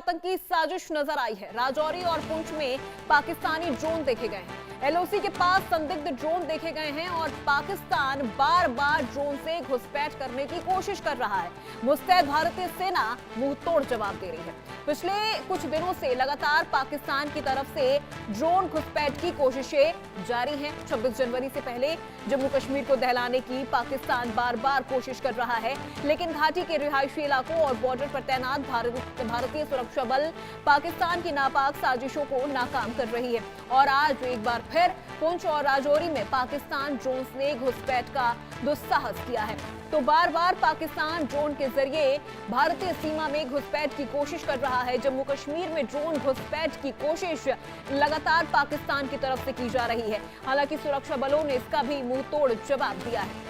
आतंकी साजिश नजर आई है। राजौरी और पुंछ में पाकिस्तानी ड्रोन देखे गए हैं। एलओसी के पास संदिग्ध ड्रोन देखे गए हैं और पाकिस्तान बार बार ड्रोन से घुसपैठ करने की कोशिश कर रहा है। मुस्तैद भारतीय सेना मुंह तोड़ जवाब दे रही है। पिछले कुछ दिनों से लगातार पाकिस्तान की तरफ से ड्रोन घुसपैठ की कोशिशें जारी हैं। 26 जनवरी से पहले जम्मू कश्मीर को दहलाने की पाकिस्तान बार बार कोशिश कर रहा है, लेकिन घाटी के रिहायशी इलाकों और बॉर्डर पर तैनात भारतीय सुरक्षा बल पाकिस्तान की नापाक साजिशों को नाकाम कर रही है। और आज एक बार फिर पुंछ और राजौरी में पाकिस्तान ड्रोन से घुसपैठ का दुस्साहस किया है। तो बार बार पाकिस्तान ड्रोन के जरिए भारतीय सीमा में घुसपैठ की कोशिश कर रहा है। जम्मू कश्मीर में ड्रोन घुसपैठ की कोशिश लगातार पाकिस्तान की तरफ से की जा रही है। हालांकि सुरक्षा बलों ने इसका भी मुंह तोड़ जवाब दिया है।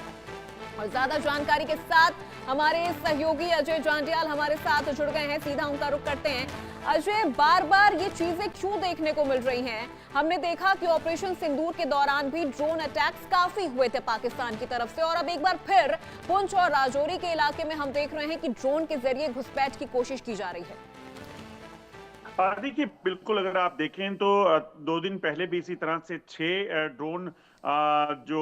और ज्यादा जानकारी के साथ हमारे सहयोगी अजय जांडियाल हमारे साथ जुड़ गए हैं। सीधा उनका रुख करते हैं। अजय, बार बार ये चीजें क्यों देखने को मिल रही हैं? हमने देखा कि ऑपरेशन सिंदूर के दौरान भी ड्रोन अटैक्स काफी हुए थे पाकिस्तान की तरफ से, और अब एक बार फिर पुंछ और राजौरी के इलाके में हम देख रहे हैं कि ड्रोन के जरिए घुसपैठ की कोशिश की जा रही है। देखिए, बिल्कुल अगर आप देखें तो 2 दिन पहले भी इसी तरह से 6 ड्रोन जो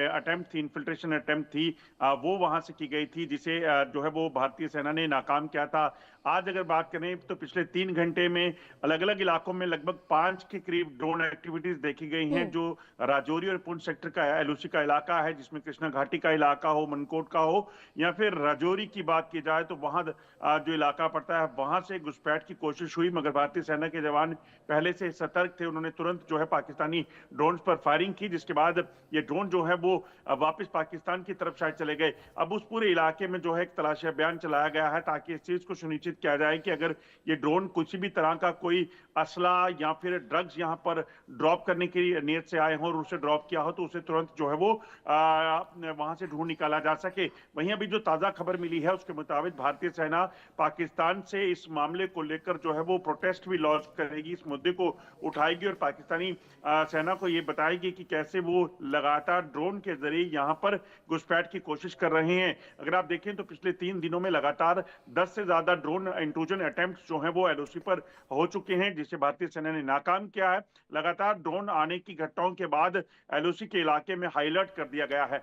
अटेम्प्ट थी, इन्फिल्ट्रेशन अटेम्प्ट थी, वो वहां से की गई थी, जिसे जो है वो भारतीय सेना ने नाकाम किया था। आज अगर बात करें तो पिछले 3 घंटे में अलग अलग इलाकों में लगभग 5 के करीब ड्रोन एक्टिविटीज देखी गई हैं, जो राजौरी और पुंछ सेक्टर का एलओसी का इलाका है, जिसमें कृष्णा घाटी का इलाका हो, मनकोट का हो, या फिर राजौरी की बात की जाए तो वहां जो इलाका पड़ता है वहां से घुसपैठ की कोशिश हुई, मगर भारतीय सेना के जवान पहले से सतर्क थे। उन्होंने तुरंत जो है पाकिस्तानी ड्रोन पर फायरिंग की, जिसके बाद ये ड्रोन जो है वो वापस पाकिस्तान की तरफ शायद चले गए। अब उस पूरे इलाके में जो है एक तलाशी अभियान चलाया गया है, ताकि इस चीज को सुनिश्चित किया जाए कि अगर ये ड्रोन किसी भी तरह का कोई असला या फिर ड्रग्स यहाँ पर ड्रॉप करने की नीयत से आए हों और उसे ड्रॉप किया हो, तो उसे तुरंत जो है वो वहां से ढूंढ निकाला जा सके। वहीं अभी जो ताजा खबर मिली है उसके मुताबिक भारतीय सेना पाकिस्तान से इस मामले को लेकर जो है वो प्रोटेस्ट भी लॉन्च करेगी, इस मुद्दे को उठाएगी और पाकिस्तानी सेना को ये बताएगी कि कैसे वो लगातार ड्रोन के जरिए यहाँ पर घुसपैठ की कोशिश कर रहे हैं। अगर आप देखें तो पिछले 3 दिनों में लगातार 10 से ज्यादा ड्रोन इंट्रूजन अटेम्प्ट जो हैं वो एलओसी पर हो चुके हैं, जिसे भारतीय सेना ने नाकाम किया है। लगातार ड्रोन आने की घटनाओं के बाद एलओसी के इलाके में हाई अलर्ट कर दिया गया है।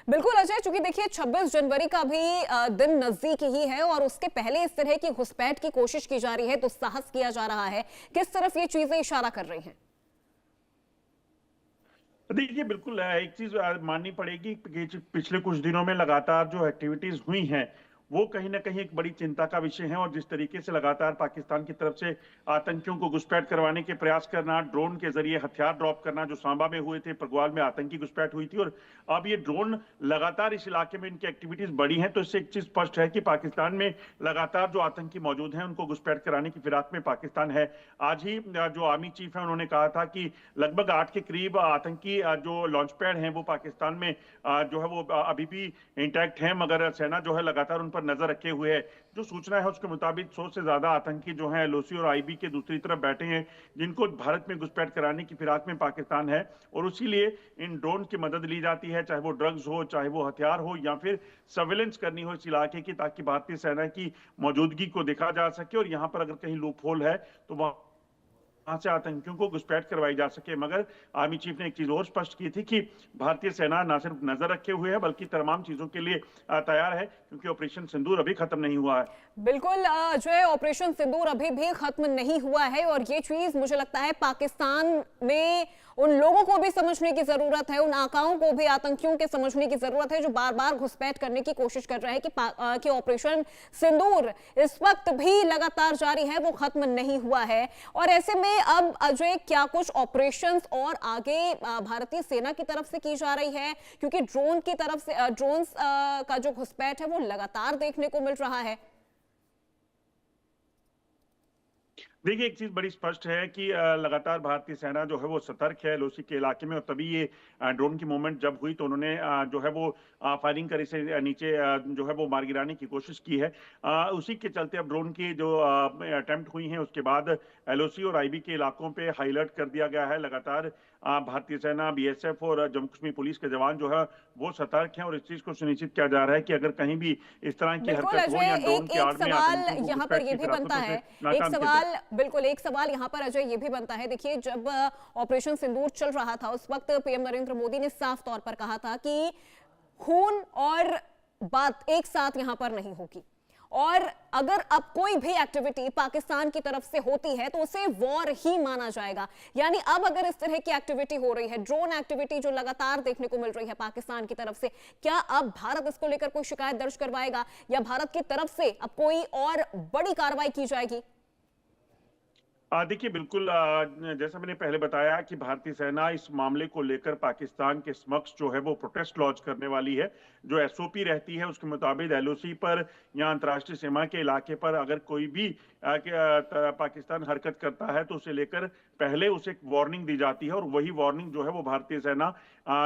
बिल्कुल अजय, चूंकि देखिए 26 जनवरी का भी दिन नजदीक ही है और उसके पहले इस तरह की घुसपैठ की कोशिश की जा रही है, तो साहस किया जा रहा है। किस तरफ ये चीजें इशारा कर रही हैं? देखिए, बिल्कुल एक चीज माननी पड़ेगी कि पिछले कुछ दिनों में लगातार जो एक्टिविटीज हुई हैं वो कहीं ना कहीं एक बड़ी चिंता का विषय है। और जिस तरीके से लगातार पाकिस्तान की तरफ से आतंकियों को घुसपैठ करवाने के प्रयास करना, ड्रोन के जरिए हथियार ड्रॉप करना, जो सांबा में हुए थे, परगवाल में आतंकी घुसपैठ हुई थी, और अब ये ड्रोन लगातार इस इलाके में इनकी एक्टिविटीज बढ़ी हैं, तो इससे एक चीज स्पष्ट है कि पाकिस्तान में लगातार जो आतंकी मौजूद हैं उनको घुसपैठ कराने की फिराक में पाकिस्तान है। आज ही जो आर्मी चीफ है उन्होंने कहा था कि लगभग 8 के करीब आतंकी जो लॉन्च पैड हैं वो पाकिस्तान में जो है वो अभी भी इंटैक्ट हैं, मगर सेना जो है लगातार उन पर नजर रखे हुए है। जो सूचना है उसके मुताबिक 100 से ज्यादा आतंकी जो हैं एलओसी और आईबी के दूसरी तरफ बैठे हैं, जिनको भारत में घुसपैठ कराने की फिराक में पाकिस्तान है, और उसीलिए इन ड्रोन की मदद ली जाती है, चाहे वो ड्रग्स हो, चाहे वो हथियार हो, या फिर सर्विलेंस करनी हो इस इलाके की, ताकि भारतीय सेना की मौजूदगी को देखा जा सके और यहाँ पर अगर कहीं लूप होल है तो वहां से आतंकियों को घुसपैठ करवाई जा सके। मगर आर्मी चीफ ने एक चीज और स्पष्ट की थी कि भारतीय सेना न सिर्फ नजर रखे हुए है बल्कि तमाम चीजों के लिए तैयार है, क्योंकि ऑपरेशन सिंदूर अभी खत्म नहीं हुआ है। बिल्कुल जो है ऑपरेशन सिंदूर अभी भी खत्म नहीं हुआ है, और ये चीज मुझे लगता है पाकिस्तान में उन लोगों को भी समझने की जरूरत है, उन आकाओं को भी, आतंकियों के समझने की जरूरत है जो बार बार घुसपैठ करने की कोशिश कर रहे हैं कि ऑपरेशन सिंदूर इस वक्त भी लगातार जारी है, वो खत्म नहीं हुआ है। और ऐसे में अब अजय, क्या कुछ ऑपरेशंस और आगे भारतीय सेना की तरफ से की जा रही है? क्योंकि ड्रोन की तरफ से ड्रोन्स का जो घुसपैठ है वो लगातार देखने को मिल रहा है। देखिए, एक चीज बड़ी स्पष्ट है कि लगातार भारतीय सेना जो है वो सतर्क है एलओसी के इलाके में, और तभी ये ड्रोन की मूवमेंट जब हुई तो उन्होंने जो है वो फायरिंग कर इसे नीचे जो है वो मार गिराने की कोशिश की है। उसी के चलते अब ड्रोन की जो अटेम्प्ट हुई हैं उसके बाद एलओसी और आईबी के इलाकों पे हाई अलर्ट कर दिया गया है। लगातार भारतीय सेना, बीएसएफ और जम्मू कश्मीर पुलिस के जवान जो है वो सतर्क हैं और इस चीज को सुनिश्चित किया जा रहा है कि अगर कहीं भी इस तरह की बिल्कुल हरकत हो अजय, या ड्रोन एक की एक आड़ में सवाल आतंकियों को यहाँ पर घुसपैठ ये की भी बनता फिरासतों से है, एक नाकाम किया सवाल बिल्कुल एक सवाल यहाँ पर अजय ये भी बनता है। देखिए, जब ऑपरेशन सिंदूर चल रहा था उस वक्त पीएम नरेंद्र मोदी ने साफ तौर पर कहा था कि खून और बात एक साथ यहाँ पर नहीं होगी, और अगर अब कोई भी एक्टिविटी पाकिस्तान की तरफ से होती है तो उसे वॉर ही माना जाएगा। यानी अब अगर इस तरह की एक्टिविटी हो रही है, ड्रोन एक्टिविटी जो लगातार देखने को मिल रही है पाकिस्तान की तरफ से, क्या अब भारत इसको लेकर कोई शिकायत दर्ज करवाएगा या भारत की तरफ से अब कोई और बड़ी कार्रवाई की जाएगी? देखिए, बिल्कुल जैसा मैंने पहले बताया कि भारतीय सेना इस मामले को लेकर पाकिस्तान के समक्ष जो है वो प्रोटेस्ट लॉन्च करने वाली है। जो एसओपी रहती है उसके मुताबिक एलओसी पर या अंतर्राष्ट्रीय सीमा के इलाके पर अगर कोई भी पाकिस्तान हरकत करता है तो उसे लेकर पहले उसे एक वार्निंग दी जाती है और वही वार्निंग जो है वो भारतीय सेना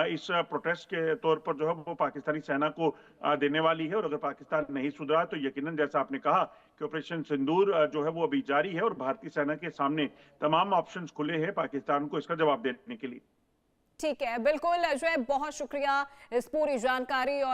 इस प्रोटेस्ट के तौर पर जो है वो पाकिस्तानी सेना को देने वाली है। और अगर पाकिस्तान नहीं सुधरा तो यकीनन जैसा आपने कहा कि ऑपरेशन सिंदूर जो है वो अभी जारी है और भारतीय सेना के सामने तमाम ऑप्शंस खुले हैं पाकिस्तान को इसका जवाब देने के लिए। ठीक है, बिल्कुल अजय, बहुत शुक्रिया इस पूरी जानकारी और